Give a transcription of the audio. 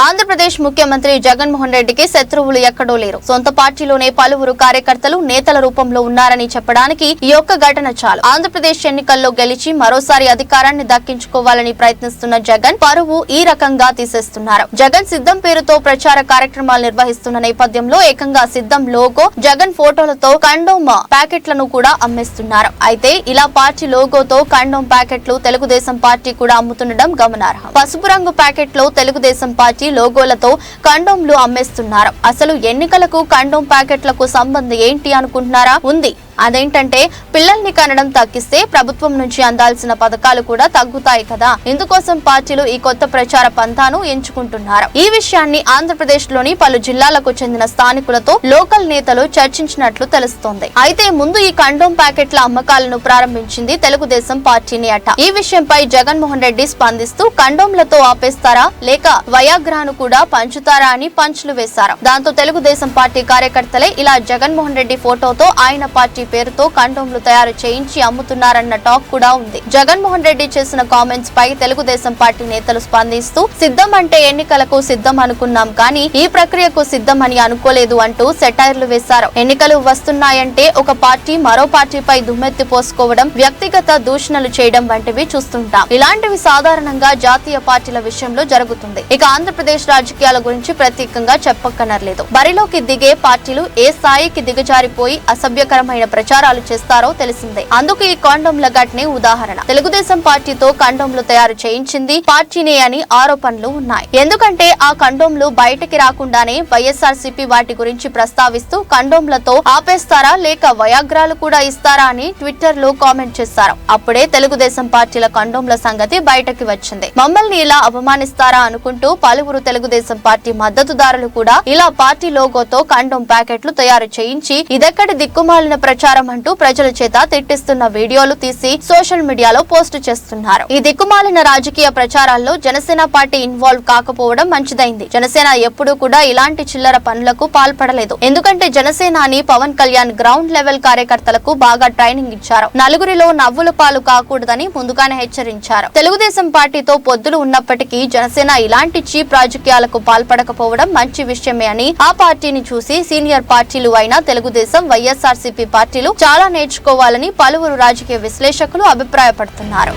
ఆంధ్రప్రదేశ్ ముఖ్యమంత్రి జగన్మోహన్ రెడ్డికి శత్రువులు ఎక్కడో లేరు. సొంత పార్టీలోనే పలువురు కార్యకర్తలు నేతల రూపంలో ఉన్నారని చెప్పడానికి ఈ ఒక్క ఘటన చాలు. ఆంధ్రప్రదేశ్ ఎన్నికల్లో గెలిచి మరోసారి అధికారాన్ని దక్కించుకోవాలని ప్రయత్నిస్తున్న జగన్ పరువు ఈ రకంగా తీసేస్తున్నారు. జగన్ సిద్ధం పేరుతో ప్రచార కార్యక్రమాలు నిర్వహిస్తున్న నేపథ్యంలో ఏకంగా సిద్ధం లోగో, జగన్ ఫోటోలతో కండోమ్ ప్యాకెట్లను కూడా అమ్మేస్తున్నారు. అయితే ఇలా పార్టీ లోగోతో కండోమ్ ప్యాకెట్లు తెలుగుదేశం పార్టీ కూడా అమ్ముతుండడం గమనార్హం. పసుపు రంగు ప్యాకెట్లో తెలుగుదేశం పార్టీ లోగోలతో కండోమ్లు అమ్మేస్తున్నారు. అసలు ఎన్నికలకు కండోమ్ ప్యాకెట్లకు సంబంధం ఏంటి అనుకుంటున్నారా? ఉంది. అదేంటంటే పిల్లల్ని కనడం తగ్గిస్తే ప్రభుత్వం నుంచి అందాల్సిన పథకాలు కూడా తగ్గుతాయి కదా. ఇందుకోసం పార్టీలు ఈ కొత్త ప్రచార పంథాను ఎంచుకుంటున్నారు. ఈ విషయాన్ని ఆంధ్రప్రదేశ్ లోని పలు జిల్లాలకు చెందిన స్థానికులతో లోకల్ నేతలు చర్చించినట్లు తెలుస్తోంది. అయితే ముందు ఈ కండోమ్ ప్యాకెట్ల అమ్మకాలను ప్రారంభించింది తెలుగుదేశం పార్టీని అట. ఈ విషయంపై జగన్మోహన్ రెడ్డి స్పందిస్తూ కండోమ్లతో ఆపేస్తారా లేక వయాగ్రాను కూడా పంచుతారా అని పంచులు వేశారు. దాంతో తెలుగుదేశం పార్టీ కార్యకర్తలే ఇలా జగన్మోహన్ రెడ్డి ఫోటోతో ఆయన పార్టీ పేరుతో కండోమ్లు తయారు చేయించి అమ్ముతున్నారన్న టాక్ కూడా ఉంది. జగన్మోహన్ రెడ్డి చేసిన కామెంట్స్ పై తెలుగుదేశం పార్టీ నేతలు స్పందిస్తూ సిద్ధం అంటే ఎన్నికలకు సిద్ధం అనుకున్నాం కానీ ఈ ప్రక్రియకు సిద్ధం అని అనుకోలేదు అంటూ సెటైర్లు వేశారు. ఎన్నికలు వస్తున్నాయంటే ఒక పార్టీ మరో పార్టీపై దుమ్మెత్తి పోసుకోవడం, వ్యక్తిగత దూషణలు చేయడం వంటివి చూస్తుంటాం. ఇలాంటివి సాధారణంగా జాతీయ పార్టీల విషయంలో జరుగుతుంది. ఇక ఆంధ్రప్రదేశ్ రాజకీయాల గురించి ప్రత్యేకంగా చెప్పక్కర్లేదు. బరిలోకి దిగే పార్టీలు ఏ స్థాయికి దిగజారిపోయి అసభ్యకరమైన ప్రచారాలు చేస్తారో తెలిసిందే. అందుకు ఈ కండోమ్ల ఘటనే ఉదాహరణ. తెలుగుదేశం పార్టీతో కండోమ్లు తయారు చేయించింది పార్టీనే అని ఆరోపణలు ఉన్నాయి. ఎందుకంటే ఆ కండోమ్లు బయటికి రాకుండానే వైఎస్ఆర్సీపీ వాటి గురించి ప్రస్తావిస్తూ కండోమ్లతో ఆపేస్తారా లేక వయాగ్రాలు కూడా ఇస్తారా అని ట్విట్టర్ లో కామెంట్ చేశారు. అప్పుడే తెలుగుదేశం పార్టీల కండోమ్ల సంగతి బయటకి వచ్చింది. మమ్మల్ని ఇలా అవమానిస్తారా అనుకుంటూ పలువురు తెలుగుదేశం పార్టీ మద్దతుదారులు కూడా ఇలా పార్టీ లోగోతో కండోమ్ ప్యాకెట్లు తయారు చేయించి ఇదెక్కడి దిక్కుమాలిన ప్రచారం అంటూ ప్రజల చేత తిట్టిస్తున్న వీడియోలు తీసి సోషల్ మీడియాలో పోస్టు చేస్తున్నారు. ఈ దిక్కుమాలిన రాజకీయ ప్రచారాల్లో జనసేన పార్టీ ఇన్వాల్వ్ కాకపోవడం మంచిదైంది. జనసేన ఎప్పుడూ కూడా ఇలాంటి చిల్లర పనులకు పాల్పడలేదు. ఎందుకంటే జనసేనాని పవన్ కళ్యాణ్ గ్రౌండ్ లెవెల్ కార్యకర్తలకు బాగా ట్రైనింగ్ ఇచ్చారు. నలుగురిలో నవ్వుల పాలు కాకూడదని ముందుగానే హెచ్చరించారు. తెలుగుదేశం పార్టీతో పొత్తులు ఉన్నప్పటికీ జనసేన ఇలాంటి చీప్ రాజకీయాలకు పాల్పడకపోవడం మంచి విషయమే అని ఆ పార్టీని చూసి సీనియర్ పార్టీలు అయిన తెలుగుదేశం, వైఎస్ఆర్సీపీ పార్టీలు చాలా నేర్చుకోవాలని పలువురు రాజకీయ విశ్లేషకులు అభిప్రాయపడుతున్నారు.